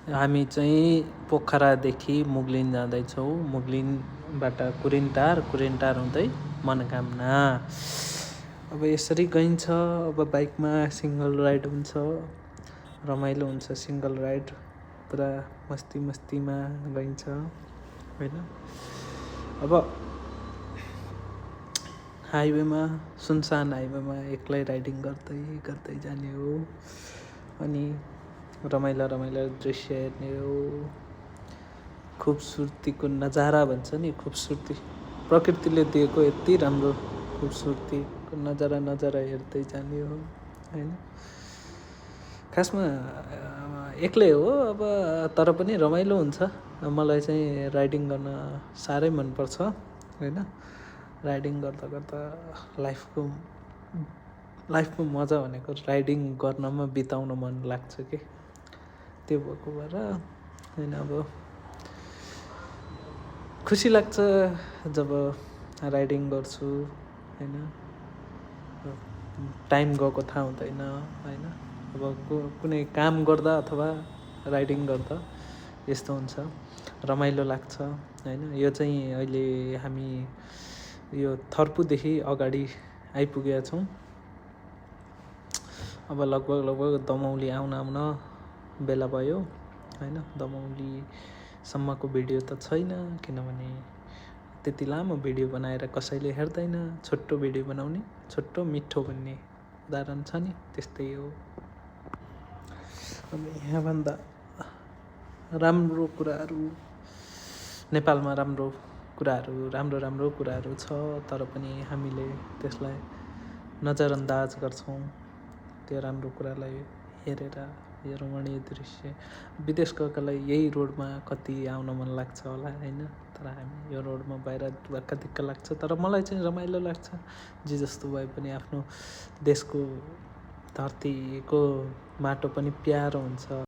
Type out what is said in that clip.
हामी चाहिँ पोखरादेखि मुगलिन जाँदैछौँ। मुगलिनबाट कुरिनटार हुँदै मनोकामना। अब यसरी गइन्छ। अब बाइकमा सिङ्गल राइड हुन्छ, रमाइलो हुन्छ। सिङ्गल राइड पुरा मस्तीमा गइन्छ होइन। अब हाइवेमा, सुनसान हाइवेमा एक्लै राइडिङ गर्दै जाने हो अनि रमाइला दृश्य हेर्ने हो। खुबसुर्तीको नजारा भन्छ नि, खुबसुर्ती प्रकृतिले दिएको यति राम्रो खुबसुर्तीको नजारा हेर्दै जाने हो होइन। खासमा एक्लै हो अब, तर पनि रमाइलो हुन्छ। मलाई चाहिँ राइडिङ गर्न साह्रै मनपर्छ होइन। राइडिङ गर्दा लाइफको मजा भनेको राइडिङ गर्नमा बिताउन मन लाग्छ कि, त्यो भएको भएर होइन। अब खुसी लाग्छ जब राइडिङ गर्छु होइन। टाइम गएको थाहा हुँदैन होइन। अब कुनै काम गर्दा अथवा राइडिङ गर्दा यस्तो हुन्छ, रमाइलो लाग्छ होइन। यो चाहिँ अहिले हामी यो थर्पुदेखि अगाडि आइपुगेका छौँ। अब लगभग दमौली आउन बेला भयो होइन। दमौलीसम्मको भिडियो त छैन, किनभने त्यति लामो भिडियो बनाएर कसैले हेर्दैन। छोटो भिडियो बनाउने, छोटो मिठो भन्ने उदाहरण छ नि, त्यस्तै हो। अब यहाँभन्दा राम्रो कुराहरू नेपालमा राम्रो कुराहरू छ, तर पनि हामीले त्यसलाई नजरअन्दाज गर्छौँ। त्यो राम्रो कुरालाई हेरेर यो रमणीय दृश्य विदेश गएकालाई यही रोडमा कति आउन मन लाग्छ होला होइन। तर हामी यो रोडमा बाहिर दिक्क लाग्छ, तर मलाई चाहिँ रमाइलो लाग्छ। जे जस्तो भए पनि आफ्नो देशको धरतीको माटो पनि प्यारो हुन्छ।